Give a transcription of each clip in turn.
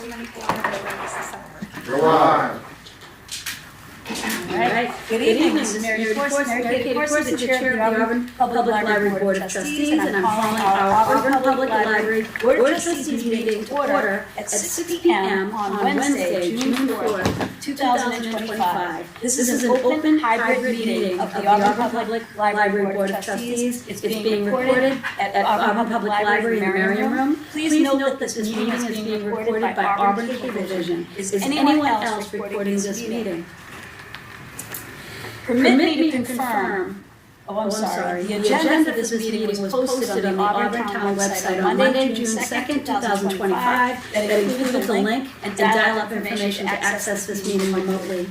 2024 November, December. Go on. All right. Good evening, this is Mary Katie Corsi, the Chair of the Auburn Public Library Board of Trustees, and I'm calling our Auburn Public Library Board of Trustees meeting to order at 6 p.m. on Wednesday, June 4th, 2025. This is an open hybrid meeting of the Auburn Public Library Board of Trustees. It's being recorded at Auburn Public Library in the Marion Room. Please note that this meeting is being recorded by Auburn Television. Is anyone else recording this meeting? Permit me to confirm. I'm sorry. The agenda for this meeting was posted on the Auburn Town website on Monday, June 2nd, 2025. That includes a link and dial-up information to access this meeting remotely.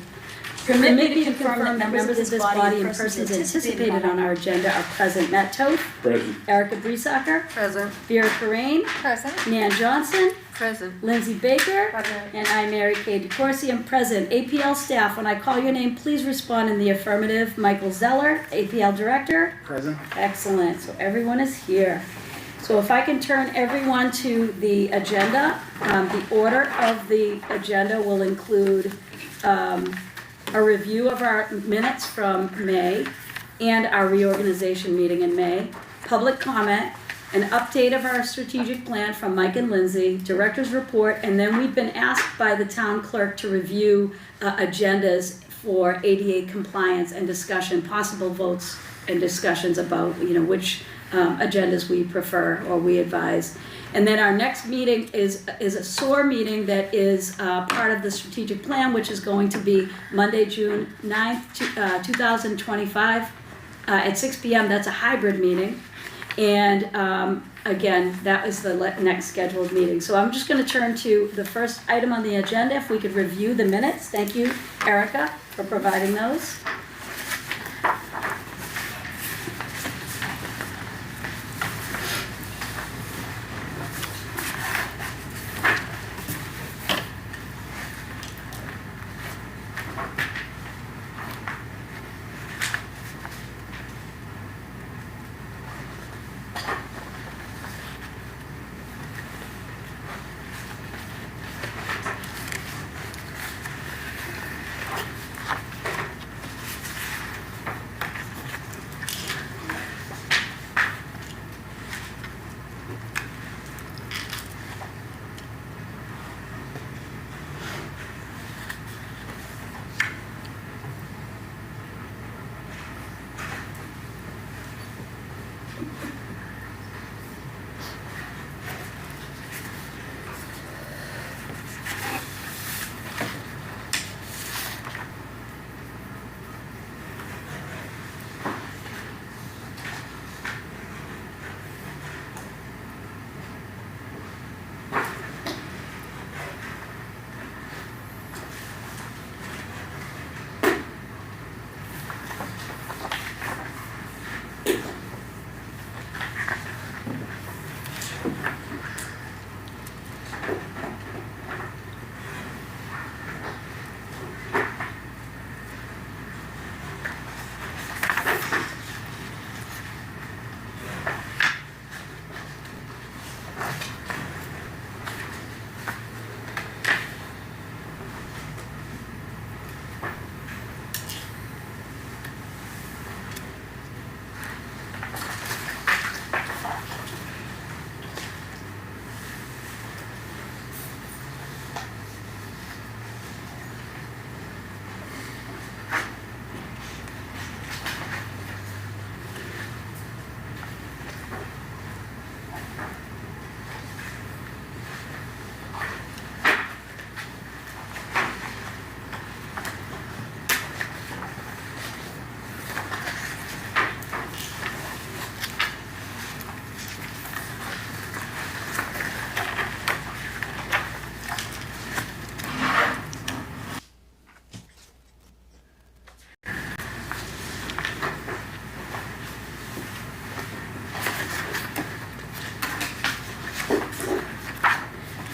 Permit me to confirm that members of this body and persons anticipated on our agenda are present. Matt Toth. Present. Erica Breesacker. Present. Vera Corain. Present. Nan Johnson. Present. Lindsay Baker. Present. And I, Mary Katie Corsi, am present. APL staff, when I call your name, please respond in the affirmative. Michael Zeller, APL Director. Present. Excellent. So everyone is here. So if I can turn everyone to the agenda, the order of the agenda will include a review of our minutes from May and our reorganization meeting in May, public comment, an update of our strategic plan from Mike and Lindsay, director's report, and then we've been asked by the town clerk to review agendas for ADA compliance and discussion, possible votes and discussions about which agendas we prefer or we advise. And then our next meeting is a SOAR meeting that is part of the strategic plan, which is going to be Monday, June 9th, 2025 at 6 p.m. That's a hybrid meeting. And again, that is the next scheduled meeting. So I'm just going to turn to the first item on the agenda. If we could review the minutes. Thank you, Erica, for providing those.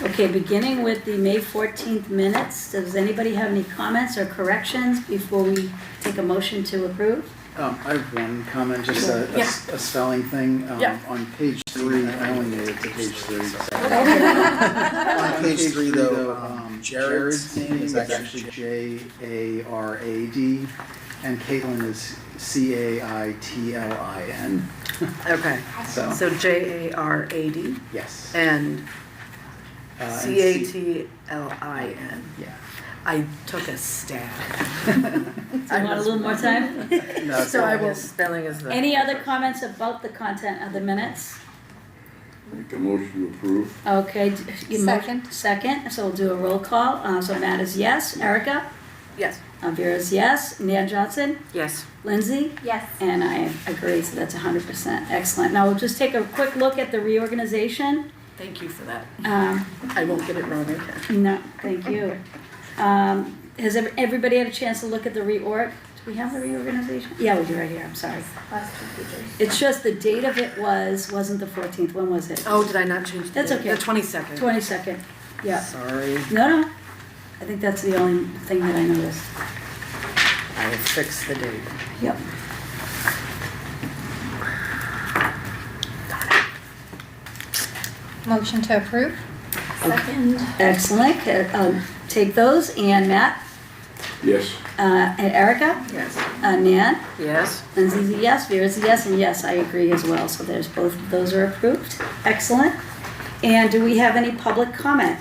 Okay, beginning with the May 14th minutes, does anybody have any comments or corrections before we take a motion to approve? I have one comment, just a spelling thing. Yeah. On page 3, I only made it to page 3. Sorry. On page 3, though, Jared's name is actually J-A-R-A-D, and Caitlin is C-A-I-T-L-I-N. Okay, So, so J-A-R-A-D yes. and And C-A-T-L-I-N. Yeah. I took a stab. Do you want a little more time? No, So I will spelling as the. Any other comments about the content of the minutes? Make a motion to approve. Okay. Second. Second, so we'll do a roll call. So Matt is yes. Erica? Yes. Vera is yes. Nan Johnson? Yes. Lindsay? Yes. And I agree, so that's 100%. Excellent. Now we'll just take a quick look at the reorganization. Thank you for that. Um, I won't get it wrong again. No, thank you. Has everybody had a chance to look at the reorg? Do we have the reorganization? Yeah, we do right here, I'm sorry. Last 2 pages. It's just the date of it wasn't the 14th, when was it? Oh, did I not change the That's date? okay. The 22nd. 22nd, yeah. Sorry. No, I think that's the only thing that I noticed. I will fix the date. Yep. Motion to approve? Second. Excellent, take those, and Matt, Yes. and Erica, Yes. Nan, Yes. Lindsay's a yes, Vera's a yes, and yes, I agree as well, so there's both of those are approved. Excellent. And do we have any public comment?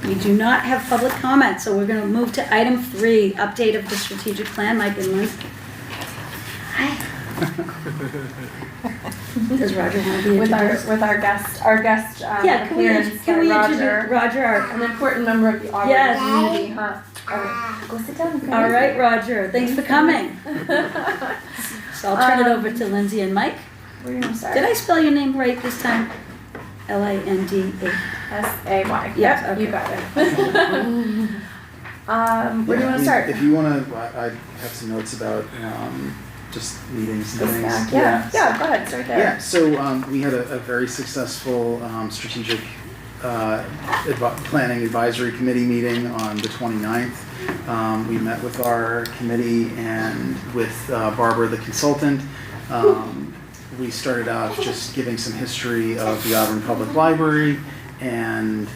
We do not have public comment, so we're gonna move to item 3, update of the strategic plan, Mike and Liz. Hi. Does Roger want to be introduced? With our guest Yeah, can we appearance by introduce Roger, Roger, an important member of the Auburn Yes. community, huh? Okay, go sit down. all right, Roger, thanks for coming. So I'll turn it over to Lindsay and Mike. Where do you want to start? Did I spell your name right this time? L-A-N-D-A. S-A-Y. Yes, Yep, okay. you got it. Where do you want to start? If you want to, I have some notes about just meetings and This things. back. Yeah, go ahead, start there. Yeah, so we had a very successful strategic planning advisory committee meeting on the 29th. We met with our committee and with Barbara, the consultant. We started out just giving some history of the Auburn Public Library and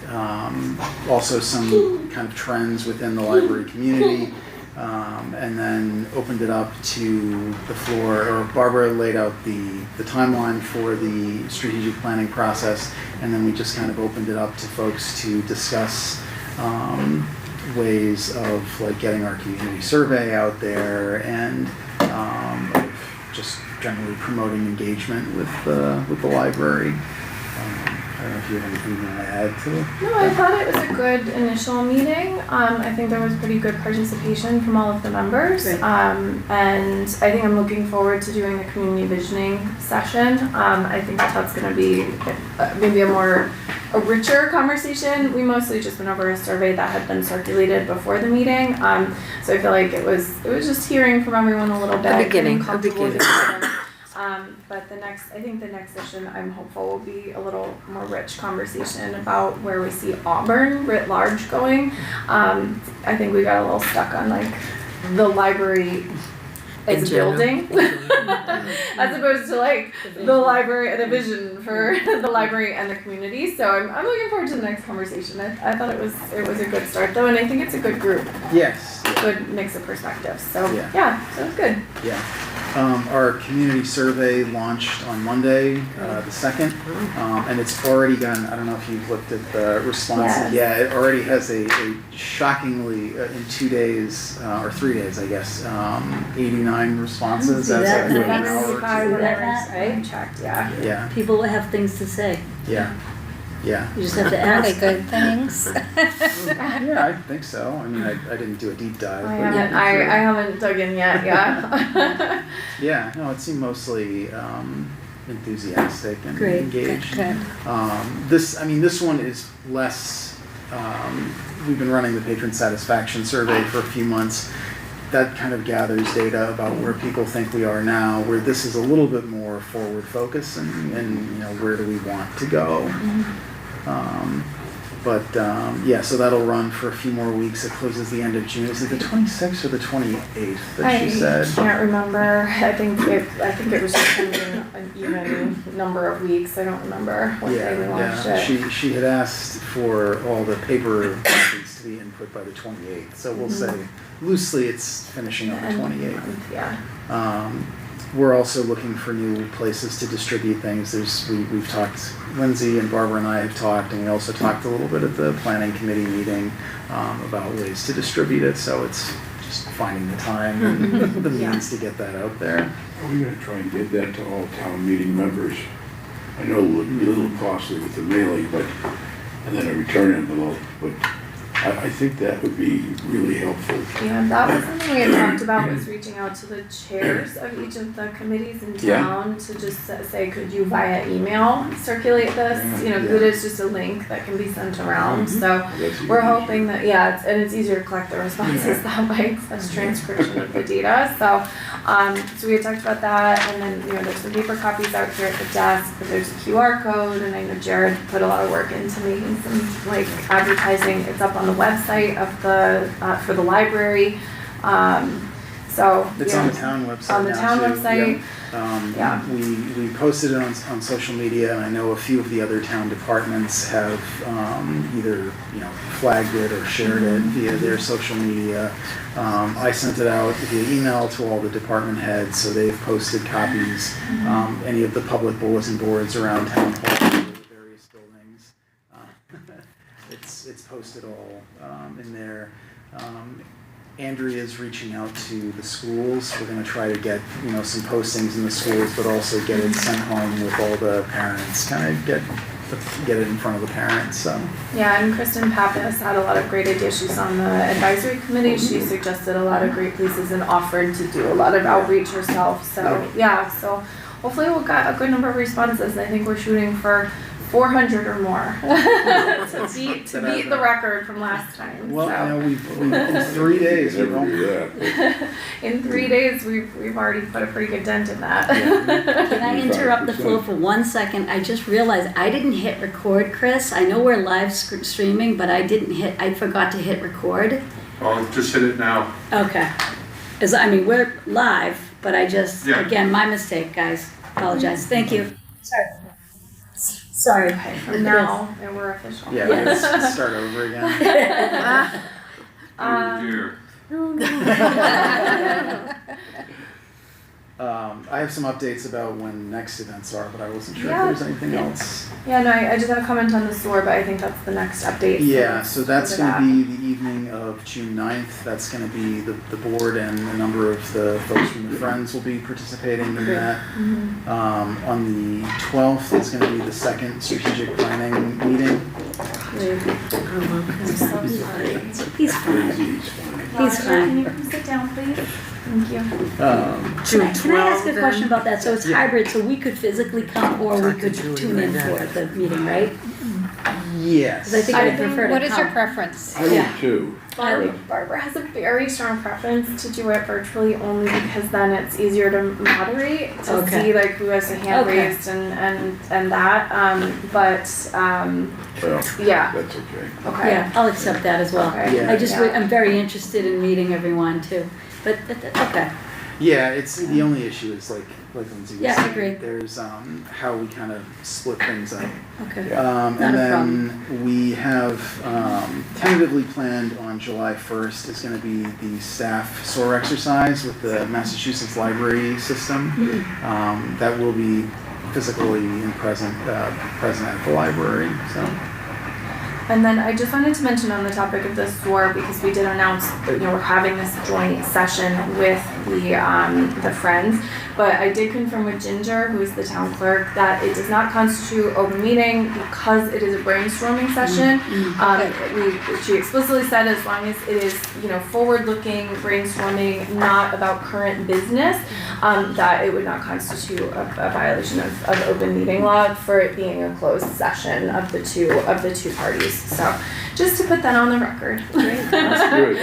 also some kind of trends within the library community. And then opened it up to the floor, or Barbara laid out the timeline for the strategic planning process, and then we just kind of opened it up to folks to discuss ways of like getting our community survey out there and of just generally promoting engagement with the library. I don't know if you have anything to add to it. No, I thought it was a good initial meeting. I think there was pretty good participation from all of the members. Great. And I think I'm looking forward to doing the community visioning session. I think that's going to be maybe a richer conversation. We mostly just went over a survey that had been circulated before the meeting. So I feel like it was just hearing from everyone a little bit. beginning, getting comfortable a with beginning. it. But I think the next session, I'm hopeful, will be a little more rich conversation about where we see Auburn writ large going. I think we got a little stuck on like the library as a building, as opposed to like the library, the vision for the library and the community. So I'm looking forward to the next conversation. I thought it was a good start though, and I think it's a good group, Yes. good mix of perspectives. So Yeah. so it's good. Yeah. Our community survey launched on Monday, the 2nd, and it's already gotten, I don't know if you've looked at the responses. Yes. Yeah, it already has a shockingly, in 2 days, or 3 days, I guess, 89 responses. See that? That's like Nice. an hour. See that, Matt? I checked, yeah. Yeah, People will have things to say. yeah, yeah. You just have to Are they ask. good things? Yeah, I think so. I mean, I didn't do a deep dive. I but- haven't dug in yet, yeah. Yeah, no, it seemed mostly enthusiastic and Great. engaged. Good. This one is less, we've been running the patron satisfaction survey for a few months. That kind of gathers data about where people think we are now, where this is a little bit more forward focused and where do we want to go. But yeah, so that'll run for a few more weeks. It closes the end of June. Is it the 26th or the 28th that she said? I can't remember. I think it was just kind of an even number of weeks. I don't remember what day we launched it. She had asked for all the paper copies to be input by the 28th. So we'll say loosely it's finishing on the 28th. Yeah. We're also looking for new places to distribute things. We've talked, Lindsay and Barbara and I have talked, and we also talked a little bit at the planning committee meeting about ways to distribute it. So it's just finding the time and the means to get that out there. Are we gonna try and get that to all town meeting members? I know it would be a little costly with the mailing, and then a return envelope, but I think that would be really helpful. Yeah, that was something we had talked about, was reaching out to the chairs of each of the committees in town to just say, could you via email circulate this? You know, 'cause it is just a link that can be sent around. So we're hoping that, and it's easier to collect the responses that way, as transcription of the data. So we had talked about that, and then, you know, there's some paper copies out here at the desk, but there's a QR code, and I know Jared put a lot of work into making some, like, advertising. It's up on the website of the, for the library. So It's on the town website. On the now, town too. website. Yeah. We posted it on social media, and I know a few of the other town departments have either flagged it or shared it via their social media. I sent it out via email to all the department heads, so they've posted copies. Any of the public bulletin boards around town hall, the various buildings. It's posted all in there. Andrea's reaching out to the schools. We're going to try to get some postings in the schools, but also get it sent home with all the parents. Kind of get it in front of the parents. So. Yeah, and Kristen Pappas had a lot of great ideas. She's on the advisory committee. She suggested a lot of great places and offered to do a lot of outreach herself. So so hopefully we'll get a good number of responses. I think we're shooting for 400 or more to beat the record from last time. Well, we've in 3 days we've in 3 days we've already put a pretty good dent in that. Can I interrupt the flow for 1 second? I just realized I didn't hit record, Chris. I know we're live streaming, but I forgot to hit record. I'll just hit it now. Okay. We're live, but again, my mistake, guys. Apologize. Thank you. Sorry. Okay, from now, and we're official. Yeah, let's start over again. Oh dear. I have some updates about when next events are, but I wasn't sure Yeah. if there's anything else. Yeah, no, I just have a comment on the SOAR, but I think that's the next update. Yeah, so that's go to going to be the evening of June 9th. That's going to be the board and a number of the folks from the Friends will be participating in that. On the 12th is going to be the second strategic planning meeting. I'm so sorry. He's fine. He's Roger, fine. can you come sit down, please? Thank you. Can I ask a question about that? So it's hybrid, so we could physically come or we could tune in for the meeting, right? Yes. 'Cause I think I prefer to What is your come. preference? I would too. Barbara has a very strong preference to do it virtually only because then it's easier to moderate, to Okay. see like who has a hand Okay. raised and that. Well, Yeah. that's okay. Okay. Yeah, I'll accept that as well. Okay. Yeah. I'm very interested in meeting everyone too, but, okay. Yeah, it's the only issue is like Lindsay was Yeah, I saying, agree. there's how we kind of split things up. Okay. And Not a then we have tentatively planned on July 1st is going to be the staff SOAR exercise with the Massachusetts library system. That will be physically present at the library. So. And then I just wanted to mention on the topic of the SOAR, because we did announce that, we're having this joint session with the Friends, but I did confirm with Ginger, who is the town clerk, that it does not constitute open meeting because it is a brainstorming session. She explicitly said as long as it is, forward-looking brainstorming, not about current business, that it would not constitute a violation of open meeting law for it being a closed session of the two parties. So just to put that on the record. That's good.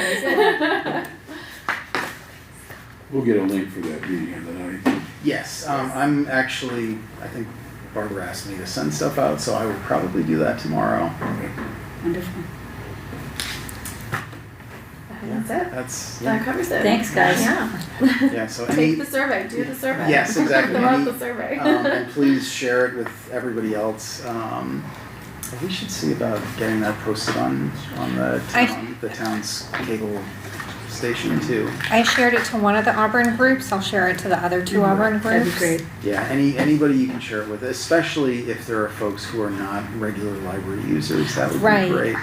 We'll get a link for that meeting on the 9th. Yes, I'm actually, I think Barbara asked me to send stuff out, so I will probably do that tomorrow. Wonderful. That's it. That's, That yeah, covers it. Thanks, guys. Yeah. yeah, so Take any, the survey, do the survey. Yes, exactly. Fill out Any- the survey. and please share it with everybody else. We should see about getting that posted on the town's cable station too. I shared it to one of the Auburn groups, I'll share it to the other two Auburn That'd groups. be great. Yeah, anybody you can share it with, especially if there are folks who are not regular library users, that would Right. be great.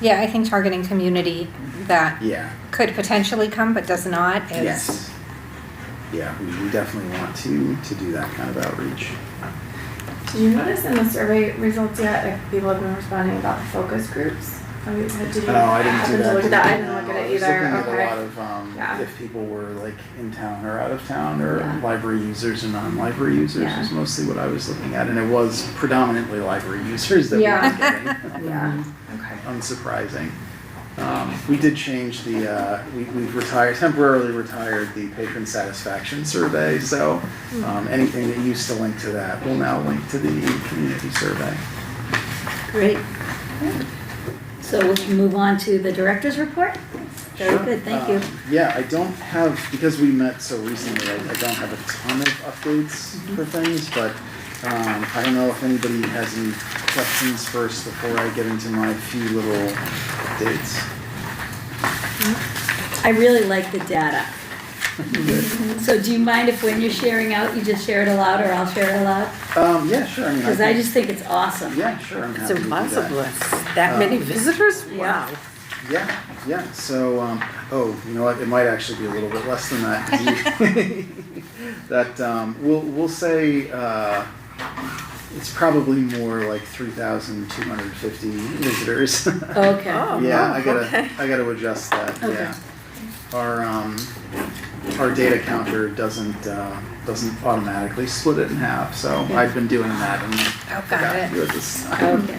Yeah, I think targeting community that Yeah, could potentially come but does not is. yes. Yeah, we definitely want to do that kind of outreach. Did you notice in the survey results yet, if people have been responding about the focus groups? Did you Oh, I didn't do happen to that. look at that? I didn't look at No, it I was either. looking Okay. at a lot of, Yeah. if people were like in town or out of town, or Yeah. library users and non-library users Yeah. is mostly what I was looking at, and it was predominantly library users that we Yeah. were getting. Yeah, okay. Unsurprising. We did change the, we've temporarily retired the patron satisfaction survey, so anything that used to link to that will now link to the community survey. Great. So we can move on to the director's report? Very Sure. good, thank you. Yeah, I don't have, because we met so recently, I don't have a ton of updates for things, but I don't know if anybody has any questions first before I get into my few little updates. I really like the data. So do you mind if when you're sharing out, you just share it aloud, or I'll share it aloud? Yeah, sure, I mean, Because I just think it's awesome. yeah, sure, I'm It's happy to do that. impossible. That many visitors? Yeah. Wow. Yeah, so, you know what, it might actually be a little bit less than that. 'Cause that, we'll say, it's probably more like 3,250 visitors. Okay. Oh. Yeah, okay. I gotta adjust that, Okay. yeah. Our data counter doesn't automatically split it in half, so Okay. I've been doing that and got forgot it. to do it this time. Okay.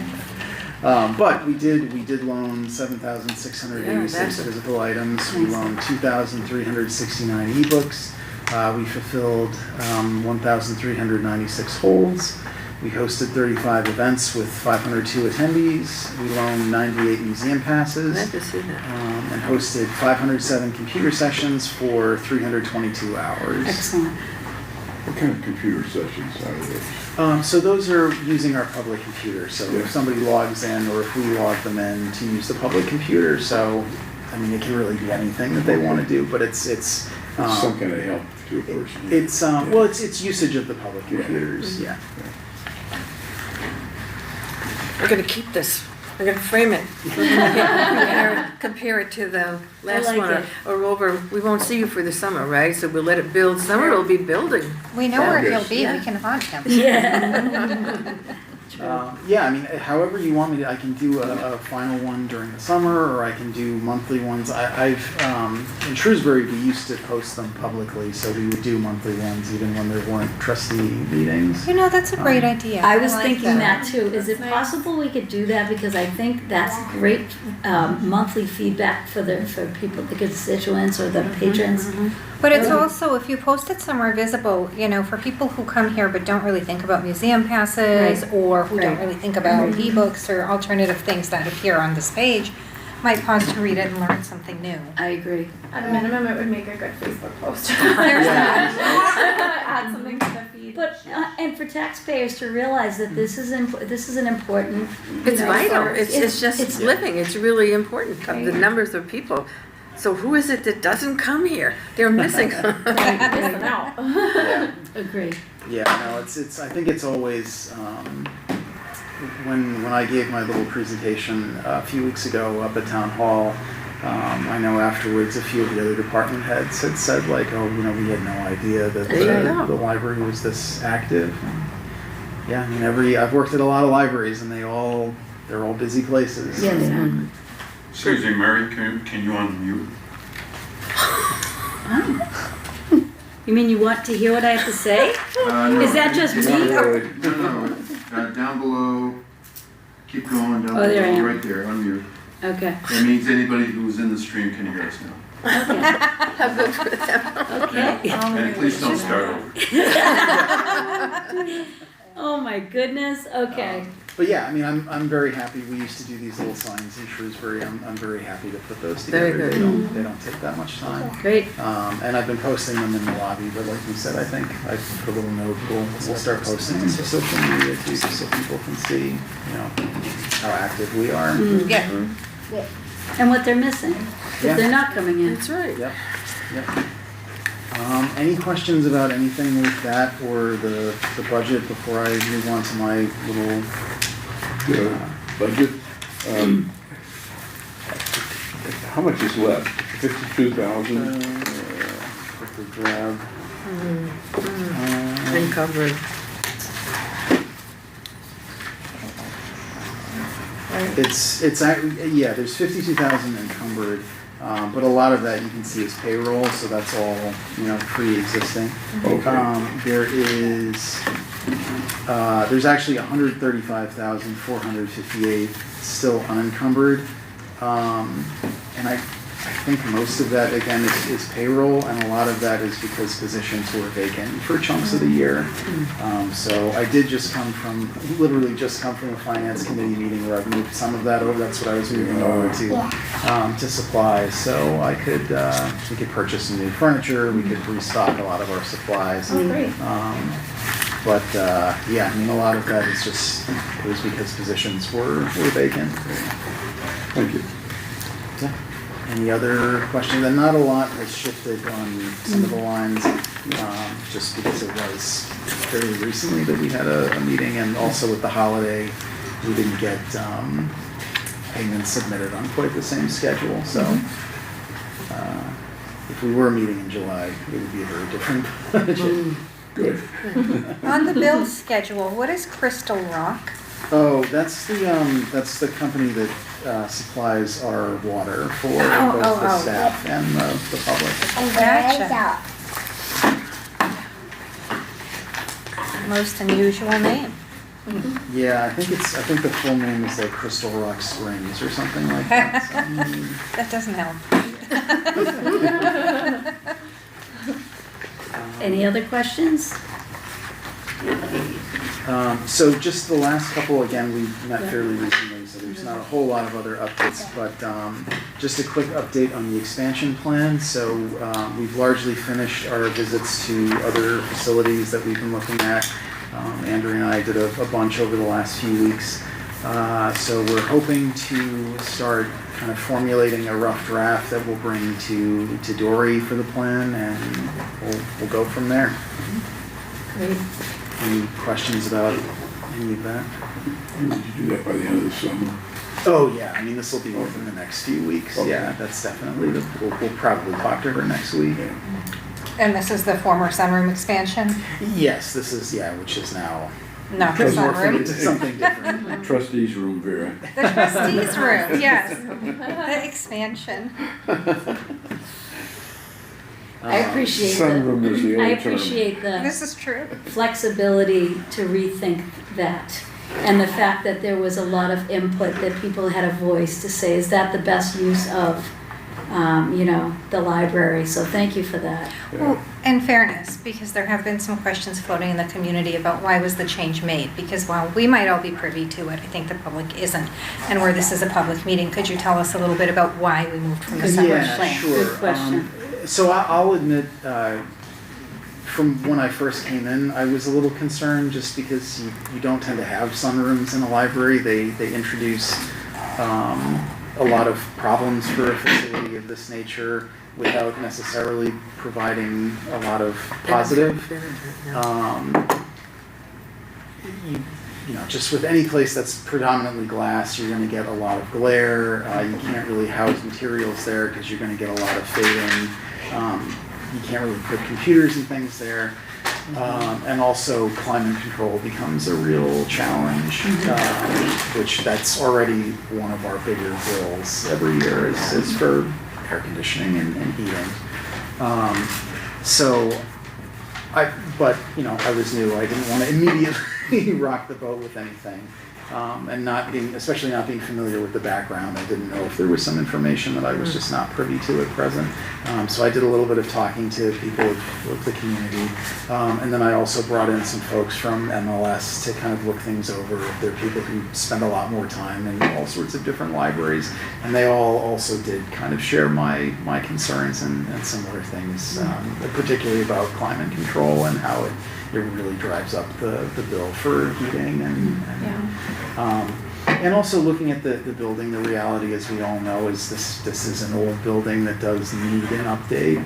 But we did loan 7,686 Yeah, that's a- physical items. We loaned 2,369 ebooks. We fulfilled 1,396 holds. We hosted 35 events with 502 attendees. We loaned 98 museum passes. Glad to see that. And hosted 507 computer sessions for 322 hours. Excellent. What kind of computer sessions are those? So those are using our public computer. So Yeah. if somebody logs in, or if we log them in to use the public computer, so I mean, it can really be anything that they want to do, but it's Some kind of help to a person. it's well, it's usage of the public computers. Yeah. We're gonna keep this. We're gonna frame it. Compare it to the last like one, it. or over, we won't see you for the summer, right? So we'll let it build. Summer it'll be building. We know where Yes. he'll be, Yeah. we can haunt him. Yeah. Yeah, I mean, however you want me to, I can do a final one during the summer, or I can do monthly ones. I've in Shrewsbury, we used to post them publicly, so we would do monthly ones even when there weren't trustee meetings. You know, that's a great idea. I was like thinking that too. Is it Nice. possible we could do that? Because I think that's great monthly feedback for people, the constituents or the patrons. But it's also, if you post it somewhere visible, you know, for people who come here but don't really think about museum passes, Right. or who don't Right. really think about ebooks or alternative things that appear on this page, might pause to read it and learn something new. I agree. At a minimum, it would make a good Facebook post. There's that. Add something to the feed. But and for taxpayers to realize that this is an important. It's you know, vital. for- It's just living. It's really important. The Right. numbers of people. So who is it that doesn't come here? They're missing. Missing out. Yeah. Agree. Yeah, no, it's. I think it's always when I gave my little presentation a few weeks ago up at town hall. I know afterwards a few of the other department heads had said like, oh, you know, we had no idea that There you go. the library was this active. And yeah, I mean, I've worked at a lot of libraries, and they're all busy places. Yeah, they are. Excuse me, Mary, can you unmute? You mean you want to hear what I have to say? No, Is that just me? Or- No, down below, keep going, down Oh, there I below, am. right there, unmute. Okay. That means anybody who's in the stream can hear us now. How good for them. Okay. And please don't start over. Oh my goodness. Okay. But yeah, I mean, I'm very happy. We used to do these little signs in Shrewsbury. I'm very happy to put those Very together. good. They don't take that much time. Great. And I've been posting them in the lobby, but like you said, I think I put a little note, we'll start posting them to social media too, so people can see, you know, how active we are. Yeah. And what they're missing, if Yeah. they're not coming in. That's right. Yep, yep. Any questions about anything with that or the budget before I move on to my little, Budget, how much is left? 52,000? quickly grab? Encumbered. Yeah, there's 52,000 encumbered, but a lot of that you can see is payroll, so that's all, you know, pre-existing. Okay. There's actually 135,458 still unencumbered. And I think most of that, again, is payroll, and a lot of that is because positions were vacant for chunks of the year. So I did literally just come from a finance committee meeting where I've moved some of that over. That's what I was moving over to supplies. So we could purchase some new furniture, we could restock a lot of our supplies. Oh, great. Yeah, I mean, a lot of that is just, it was because positions were vacant. Thank you. Yeah. Any other questions? And not a lot has shifted on some of the lines, just because it was fairly recently that we had a meeting, and also with the holiday, we didn't get payments submitted on quite the same schedule. So if we were meeting in July, it would be a very different agenda. Good. On the bill schedule, what is Crystal Rock? Oh, that's the company that supplies our water for both the staff and the public. Gotcha. Most unusual name. Yeah, I think the full name is like Crystal Rock Springs or something like that. So, That doesn't help. Any other questions? So just the last couple, again, we met fairly recently, so there's not a whole lot of other updates, but just a quick update on the expansion plan. So we've largely finished our visits to other facilities that we've been looking at. Andrew and I did a bunch over the last few weeks. So we're hoping to start kind of formulating a rough draft that we'll bring to Dory for the plan, and we'll go from there. Great. Any questions about any of that? Did you do that by the end of the summer? Oh, yeah, I mean, this will be within the next few weeks. Okay. Yeah, that's definitely, we'll probably talk to her next week. And this is the former sunroom expansion? Yes, this is, which is now Not the morphing sunroom. into something different. Trustees room, Vera. The trustees room, yes. The expansion. I appreciate Sunroom is the I old term. appreciate the This is true. flexibility to rethink that. And the fact that there was a lot of input, that people had a voice to say, is that the best use of, the library? So thank you for that. Well, in fairness, because there have been some questions floating in the community about why was the change made? Because while we might all be privy to it, I think the public isn't. And where this is a public meeting, could you tell us a little bit about why we moved from the sunroom Yeah, plan? sure. Good question. So I'll admit, from when I first came in, I was a little concerned just because you don't tend to have sunrooms in a library. They introduce a lot of problems for a facility of this nature without necessarily providing a lot of positive. Just with any place that's predominantly glass, you're going to get a lot of glare. You can't really house materials there because you're going to get a lot of fading. You can't really put computers and things there. And also climate control becomes a real challenge, which that's already one of our bigger bills every year is for air conditioning and heating. I was new. I didn't want to immediately rock the boat with anything. And especially not being familiar with the background, I didn't know if there was some information that I was just not privy to at present. So I did a little bit of talking to people of the community. And then I also brought in some folks from MLS to kind of look things over. They're people who spend a lot more time in all sorts of different libraries. And they all also did kind of share my concerns and similar things, particularly about climate control and how it really drives up the bill for heating and also looking at the building. The reality, as we all know, is this is an old building that does need an update.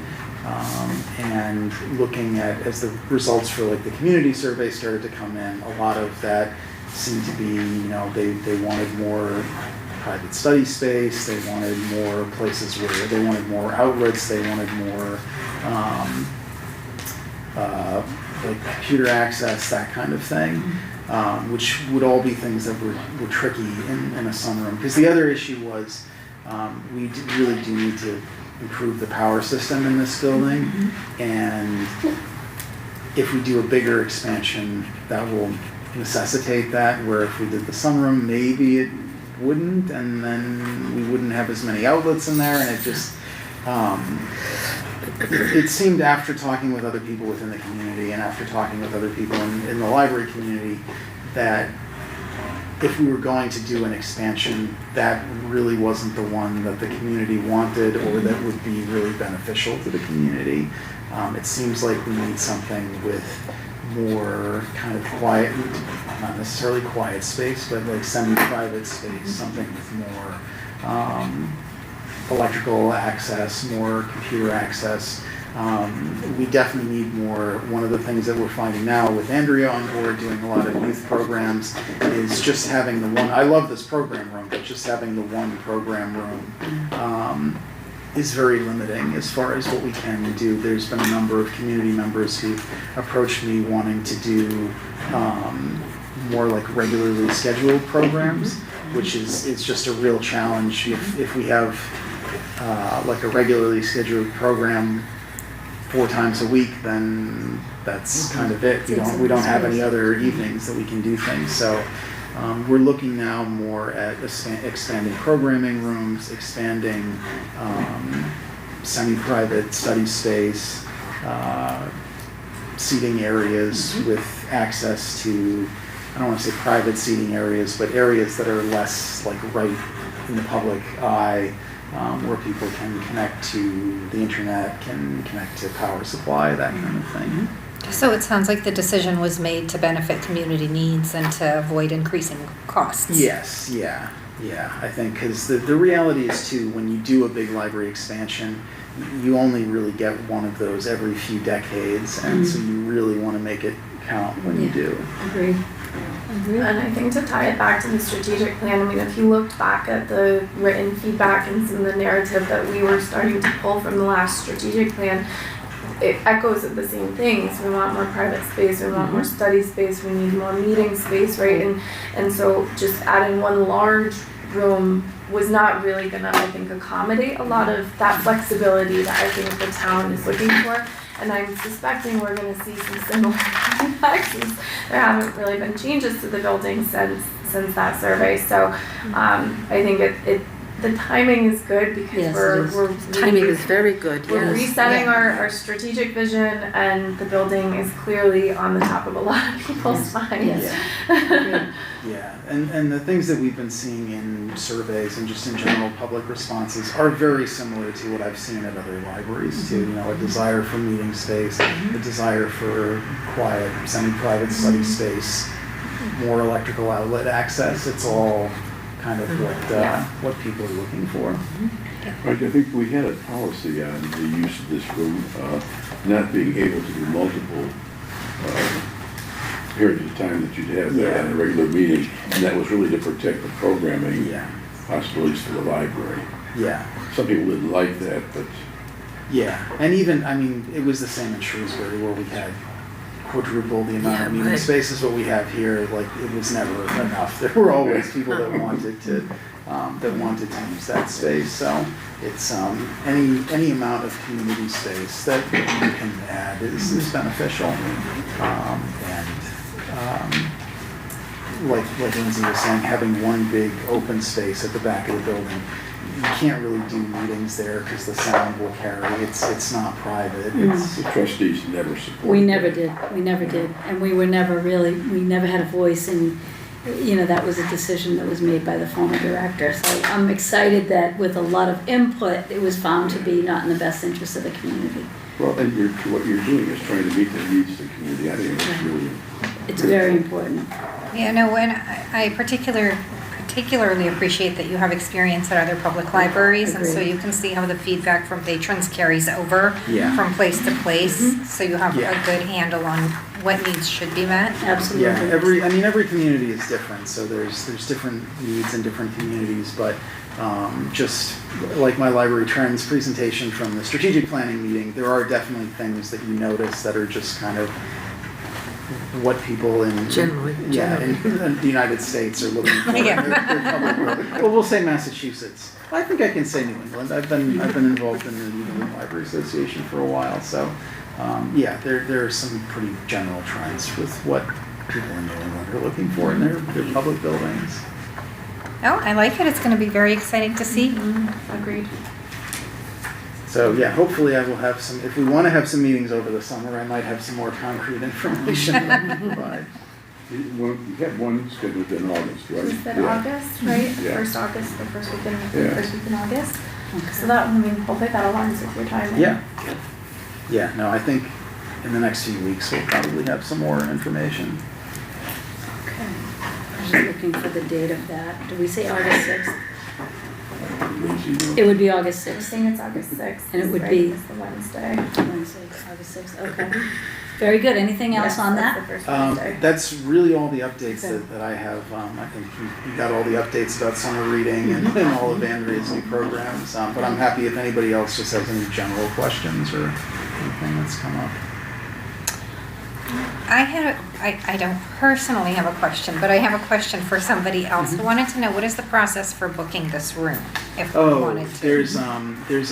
And looking at, as the results for like the community survey started to come in, a lot of that seemed to be, they wanted more private study space, they wanted more places where they wanted more outlets, they wanted more like computer access, that kind of thing, which would all be things that were tricky in a sunroom. Because the other issue was we really do need to improve the power system in this building, and if we do a bigger expansion, that will necessitate that, where if we did the sunroom, maybe it wouldn't, and then we wouldn't have as many outlets in there, and it just it seemed, after talking with other people within the community and after talking with other people in the library community, that if we were going to do an expansion, that really wasn't the one that the community wanted or that would be really beneficial to the community. It seems like we need something with more kind of quiet, not necessarily quiet space, but like semi-private space, something with more electrical access, more computer access. We definitely need more. One of the things that we're finding now with Andrea on board doing a lot of youth programs is just having the one, I love this program room, but just having the one program room is very limiting as far as what we can do. There's been a number of community members who approached me wanting to do more like regularly scheduled programs, which is just a real challenge. If we have like a regularly scheduled program 4 times a week, then that's kind of it. We don't have any other evenings that we can do things. So we're looking now more at expanding programming rooms, expanding semi-private study space, seating areas with access to, I don't want to say private seating areas, but areas that are less like right in the public eye, where people can connect to the internet, can connect to power supply, that kind of thing. So it sounds like the decision was made to benefit community needs and to avoid increasing costs. Yes, yeah. I think because the reality is too, when you do a big library expansion, you only really get one of those every few decades, and so you really want to make it count when you do. Agreed. And I think to tie it back to the strategic plan, I mean, if you looked back at the written feedback and some of the narrative that we were starting to pull from the last strategic plan, it echoes of the same things. We want more private space, we want more study space, we need more meeting space, right? And so just adding one large room was not really gonna, I think, accommodate a lot of that flexibility that I think the town is looking for. And I'm suspecting we're going to see some similar feedback since there haven't really been changes to the building since that survey. So I think the timing is good because we're Timing is very good, we're yes. resetting our strategic vision, and the building is clearly on the top of a lot of people's minds. Yeah, and the things that we've been seeing in surveys and just in general public responses are very similar to what I've seen at other libraries too. A desire for meeting space, a desire for quiet, semi-private study space, more electrical outlet access. It's all kind of what people are looking for. Right, I think we had a policy on the use of this room, not being able to do multiple periods of time that you'd have that at a regular meeting, and that was really to protect the programming possibilities for the library. Some people didn't like that, but... And even, I mean, it was the same in Shrewsbury where we had quadruple the amount of meeting space as what we have here. Like, it was never enough. There were always people that wanted to use that space. So it's any amount of community space that you can add is beneficial. like Lindsay was saying, having one big open space at the back of the building, you can't really do meetings there because the sound will carry. It's not private. It's, The trustees never supported. We never did, and we never had a voice, and, that was a decision that was made by the former director. So I'm excited that with a lot of input, it was found to be not in the best interest of the community. Well, and what you're doing is trying to meet the needs of the community. I think it's really. It's very important. Yeah, no, and I particularly appreciate that you have experience at other public libraries, and so Agreed. you can see how the feedback from patrons carries over Yeah. from place to place, so you have Yeah. a good handle on what needs should be met. Absolutely. yeah, every community is different, so there's different needs in different communities, but just like my library trends presentation from the strategic planning meeting, there are definitely things that you notice that are just kind of what people in Generally. in the United States are looking for. Yeah. Their public building. Well, we'll say Massachusetts. I think I can say New England. I've been involved in the New England Library Association for a while, so there are some pretty general trends with what people in New England are looking for in their public buildings. Oh, I like it. It's going to be very exciting to see. Agreed. So yeah, hopefully I will have some, if we want to have some meetings over the summer, I might have some more concrete information that I can provide. You had one scheduled in August, right? We said Yeah. August, right? Yeah. First August, the first week Yeah. in August. So that, hopefully that aligns with your timing. Yeah, no, I think in the next few weeks we'll probably have some more information. Okay. I'm just looking for the date of that. Do we say August 6th? It would be August I'm 6th. saying it's August 6th. And it would right? be- It's the Wednesday. Wednesday, August 6th, okay. Very good. Anything else Yes, on that's that? the first Wednesday. That's really all the updates Okay. that I have. I think you got all the updates about summer reading and all of Andrea's new programs. But I'm happy if anybody else just has any general questions or anything that's come up. I don't personally have a question, but I have a question for somebody else who wanted to know, what is the process for booking this room, if we Oh, wanted to? there's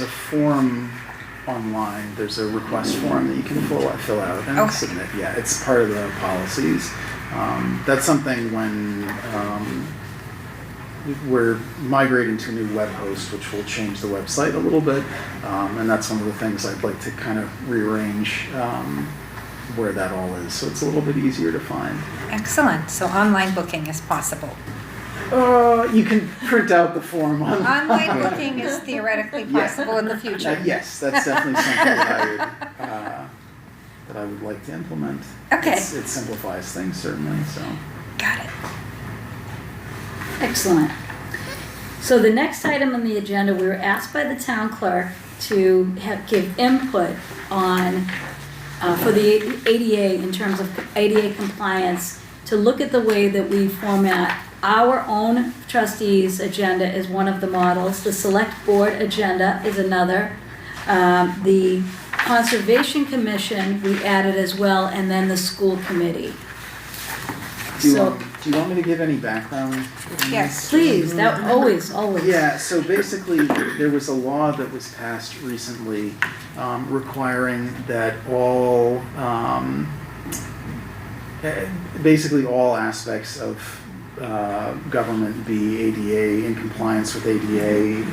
a form online. There's a request form that you can fill out and Okay. submit. Yeah, it's part of the policies. That's something when we're migrating to a new web host, which will change the website a little bit, and that's one of the things I'd like to kind of rearrange where that all is, so it's a little bit easier to find. Excellent, so online booking is possible. You can print out the form on. Online booking is theoretically Yeah. possible in the future. Yes, that's definitely something that I would like to implement. Okay. It simplifies things certainly, so. Got it. Excellent. So the next item on the agenda, we were asked by the town clerk to give input on, for the ADA, in terms of ADA compliance, to look at the way that we format our own trustees' agenda is one of the models. The select board agenda is another. The Conservation Commission, we added as well, and then the school committee. Do you So, want me to give any background? Yes. please, that, always. Yeah, so basically, there was a law that was passed recently requiring that basically all aspects of government be ADA, in compliance with ADA,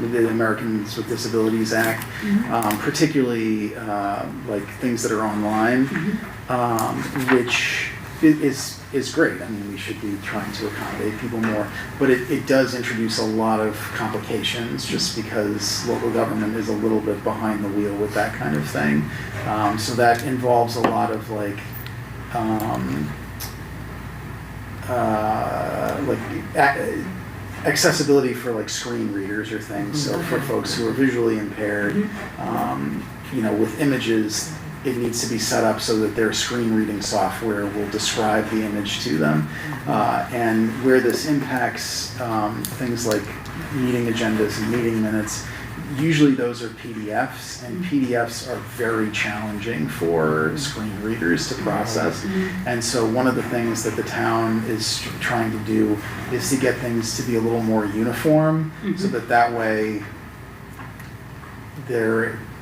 the Americans with Disabilities Act, particularly like things that are online, which is great. I mean, we should be trying to accommodate people more, but it does introduce a lot of complications just because local government is a little bit behind the wheel with that kind of thing. So that involves a lot of like accessibility for like screen readers or things. So for folks who are visually impaired, with images, it needs to be set up so that their screen reading software will describe the image to them. And where this impacts things like meeting agendas and meeting minutes, usually those are PDFs, and PDFs are very challenging for screen readers to process. And so one of the things that the town is trying to do is to get things to be a little more uniform, so that way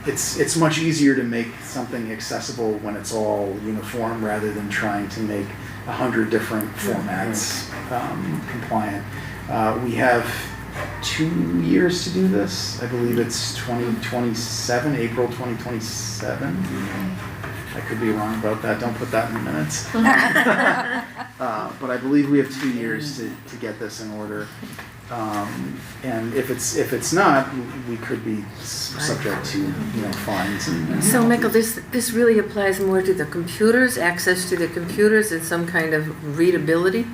it's much easier to make something accessible when it's all uniform rather than trying to make 100 different formats compliant. We have 2 years to do this. I believe it's 2027, April 2027. I could be wrong about that. Don't put that in the minutes. But I believe we have 2 years to get this in order. And if it's not, we could be subject to fines and So Michael, this really applies more to the computers, access to the computers and some kind of readability?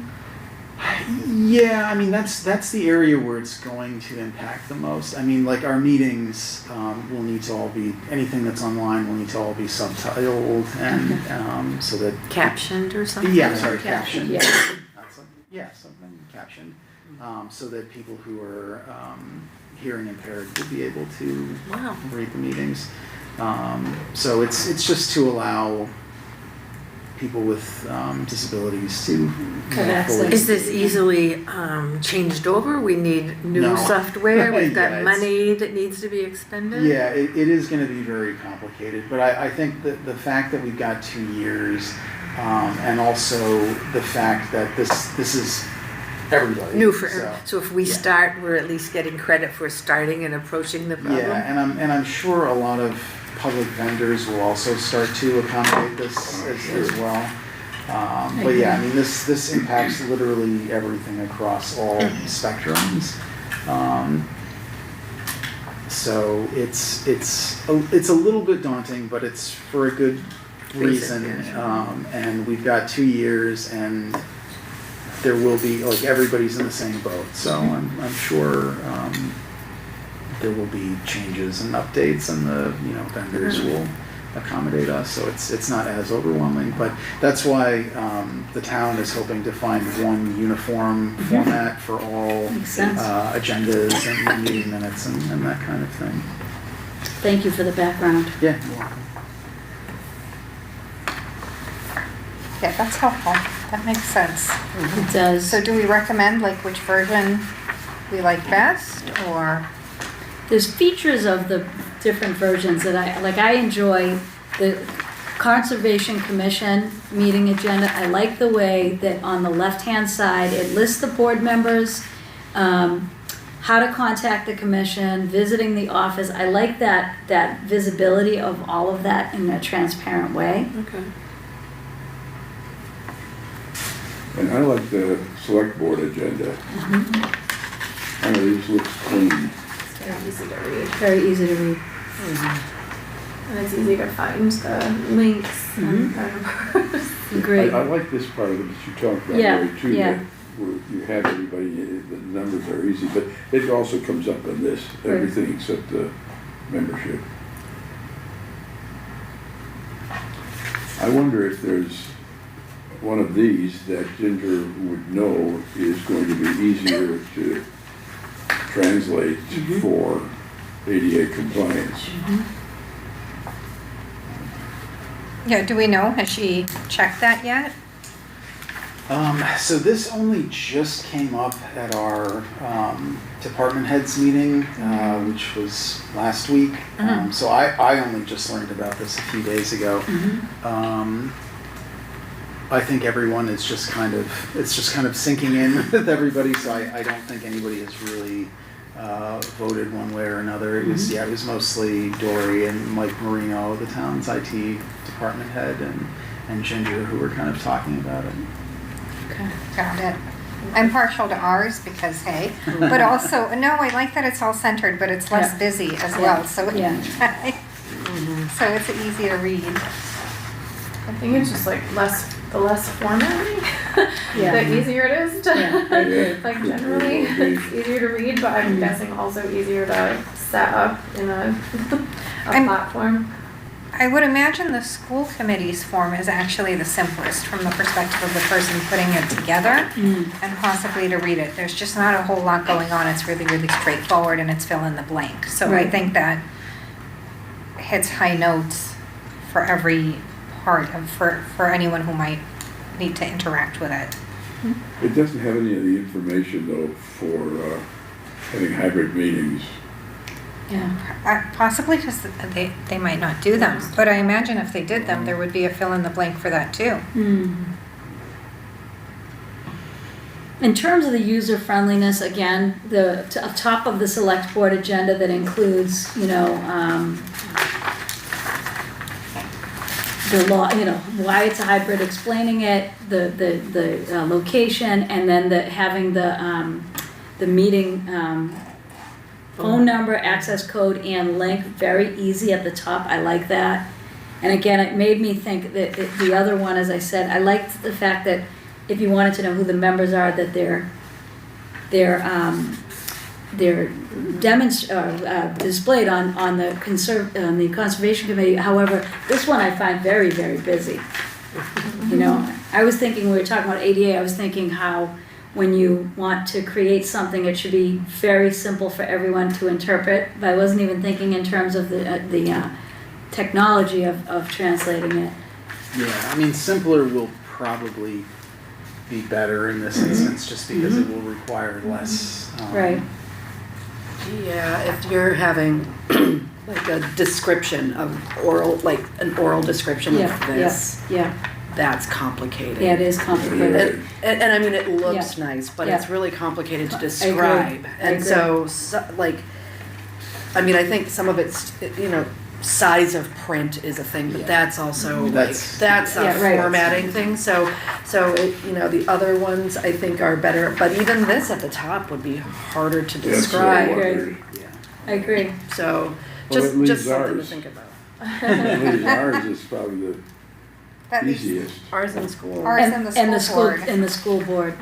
Yeah, I mean that's the area where it's going to impact the most. I mean, like our meetings will need to all be, anything that's online will need to all be subtitled and so that Captioned or something? yeah, sorry, captioned. Yeah. Something captioned, so that people who are hearing impaired will be able to Wow. read the meetings. So it's just to allow people with disabilities to Have access. fully- Is this easily changed over? We need new No. software, we've got Yeah, it's- money that needs to be expended? Yeah, it is going to be very complicated, but I think that the fact that we've got 2 years, and also the fact that this is everybody. New for, so if we yeah. start, we're at least getting credit for starting and approaching the problem? Yeah, and I'm sure a lot of public vendors will also start to accommodate this as well. But yeah, I mean, this impacts literally everything across all spectrums. So it's a little bit daunting, but it's for a good reason. And we've got 2 years, and there will be, like, everybody's in the same boat. So I'm sure there will be changes and updates, and the vendors will accommodate us. So it's not as overwhelming, but that's why the town is hoping to find one uniform format for all Makes sense. agendas and meeting minutes and that kind of thing. Thank you for the background. Yeah, you're welcome. Yeah, that's helpful. That makes sense. It does. So do we recommend like which version we like best, or? There's features of the different versions that I enjoy the Conservation Commission meeting agenda. I like the way that on the left-hand side, it lists the board members, how to contact the commission, visiting the office. I like that visibility of all of that in a transparent way. Okay. And I like the select board agenda. Kind of these looks clean. It's very easy to read. Very easy to read. And it's easy to find the links and Great. I like this part of it that you talked about, Yeah, Lori, too, yeah. that where you have everybody, the numbers are easy, but it also comes up in this, everything except the membership. I wonder if there's one of these that Ginger would know is going to be easier to translate for ADA compliance. Yeah, do we know? Has she checked that yet? So this only just came up at our department heads meeting, which was last week. So I only just learned about this a few days ago. I think everyone is just it's just kind of sinking in with everybody. So I don't think anybody has really voted one way or another. It was it was mostly Dory and Mike Marino, the town's IT department head, and Ginger, who were kind of talking about it. Okay. Got it. I'm partial to ours because, hey, but also, no, I like that it's all centered, but it's less Yeah. busy as Yeah. well, so Yeah. so it's easy to read. I think it's just like the less formatting, Yeah. the easier it is to, Yeah, I agree. like generally, it's easier to read, but I'm guessing also easier to set up in a I'm- platform. I would imagine the school committee's form is actually the simplest from the perspective of the person putting it together and possibly to read it. There's just not a whole lot going on. It's really, really straightforward and it's fill in the blank. So I Right. think that hits high notes for every part of, for anyone who might need to interact with it. It doesn't have any of the information though for having hybrid meetings. Yeah. Possibly because they might not do them, but I imagine if they did them, there would be a fill in the blank for that too. In terms of the user friendliness, again, up top of the select board agenda that includes, the law, why it's a hybrid, explaining it, the location, and then having the meeting, phone number, access code, and link, very easy at the top. I like that. And again, it made me think that the other one, as I said, I liked the fact that if you wanted to know who the members are, that they're displayed on the conservation committee. However, this one I find very, very busy. I was thinking, we were talking about ADA, I was thinking how when you want to create something, it should be very simple for everyone to interpret, but I wasn't even thinking in terms of the technology of translating it. Yeah, I mean, simpler will probably be better in this instance, just because it will require less. Right. Yeah, if you're having like a description of an oral description of this, Yeah, that's complicated. yeah, it is complicated. And I mean, it looks nice, but it's really complicated to I agree. describe. I And agree. so, I mean, I think some of it's, size of print is a thing, but that's also That's- that's a Yeah, right. formatting thing. So the other ones I think are better, but even this at the top would be harder to That's describe. what I Right. wondered. I agree. So Well, just it leaves something to ours. think about. At least ours is probably the That makes easiest. Ours in school. Ours and the school board. And the school board.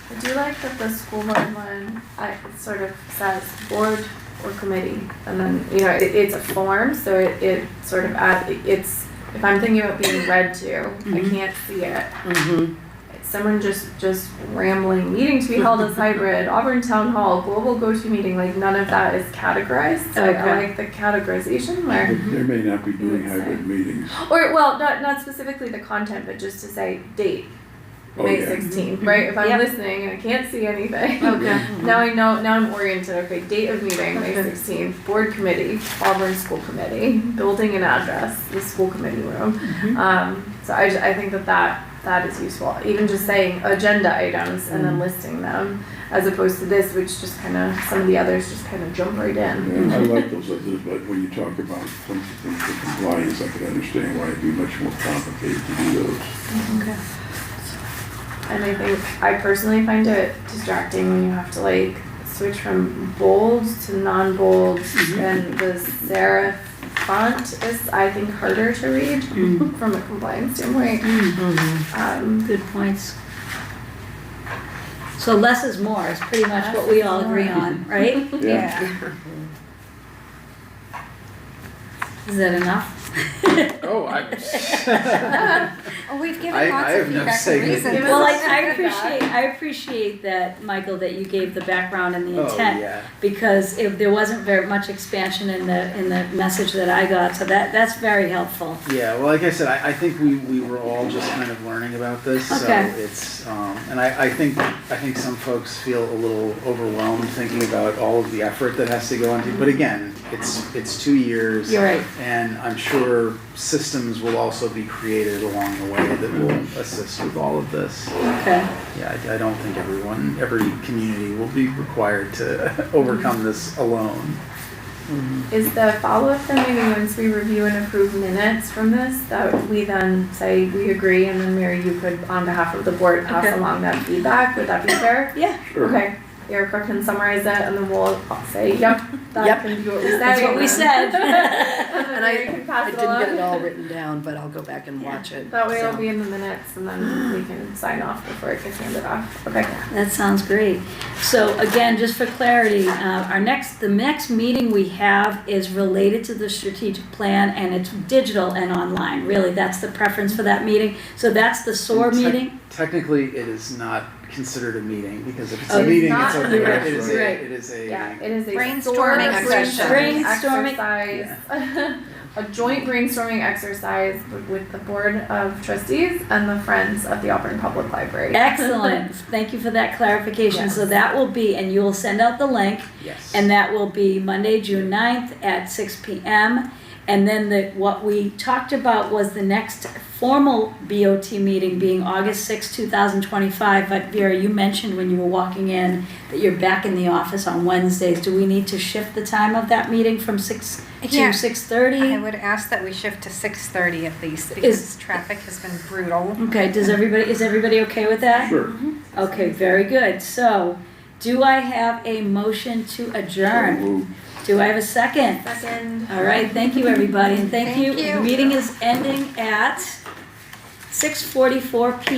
I do like that the school board one, it sort of says board or committee, and then, it's a form, so it sort of if I'm thinking about being read to, I can't see it. Mm-hmm. Someone just rambling, meeting to be held as hybrid, Auburn Town Hall, global go-to meeting, like none of that is categorized, so Okay. I like the categorization where, They may not be doing hybrid meetings. or, well, not specifically the content, but just to say date, Oh, May yeah. 16th, right? If I'm Yep. listening and I can't see anything. Okay. Now I know, now I'm oriented, okay, date of meeting, May 16th, board committee, Auburn School Committee, building and address, the school committee room. So I think that is useful, even just saying agenda items and then listing them, as opposed to this, which just some of the others just jump right in. I like those others, but when you talk about some things for compliance, I can understand why it'd be much more complicated to do those. Okay. And I think, I personally find it distracting when you have to switch from bold to non-bold, and the serif font is, I think, harder to read from a compliance standpoint. Good points. So less is more is pretty much what we all agree on, right? Yeah. Is that enough? Oh, Oh, we've given I lots have of no feedback say and in it. reasons. Well, I appreciate that, Michael, that you gave the background and the Oh, intent, yeah. because there wasn't very much expansion in the message that I got, so that's very helpful. Yeah, well, like I said, I think we were all just kind of learning about this, so Okay. it's, and I think some folks feel a little overwhelmed thinking about all of the effort that has to go into, but again, it's 2 years. You're right. And I'm sure systems will also be created along the way that will assist with all of this. Okay. Yeah, I don't think every community will be required to overcome this alone. Is the follow-up then maybe once we review and approve minutes from this, that we then say we agree, and then Mary, you could, on behalf of the board, pass Okay. along that feedback, would that be fair? Yeah. Sure. Okay, Erica can summarize it, and then we'll say, yep, that Yep. can be what we said. That's what we said. And And then Mary can pass I it didn't get it along. all written down, but I'll go back and watch it. That way it'll so. be in the minutes, and then we can sign off before it gets handed off. Okay. That sounds great. So again, just for clarity, the next meeting we have is related to the strategic plan, and it's digital and online. Really, that's the preference for that meeting. So that's the SOAR And meeting. Technically, it is not considered a meeting, because if it's Oh, a it's meeting, not it's a okay. meeting. It is a, Right. it is a. Yeah, it is a Brainstorming SOAR session. Brainstorming. exercise. A joint brainstorming exercise with the Board of Trustees and the Friends of the Auburn Public Library. Excellent. Thank you for that clarification. So Yes. that will be, and you will send out the link, Yes. and that will be Monday, June 9th at 6 p.m. And then what we talked about was the next formal BOT meeting being August 6, 2025. But Vera, you mentioned when you were walking in that you're back in the office on Wednesdays. Do we need to shift the time of that meeting from 6 to Yeah. 6:30? I would ask that we shift to 6:30 at least, because traffic has been brutal. Okay, is everybody okay with that? Sure. Okay, very good. So, do I have a motion to adjourn? So moved. Do I have a second? Second. All right, thank you, everybody, and thank you. Thank you. The meeting is ending at 6:44 p.m.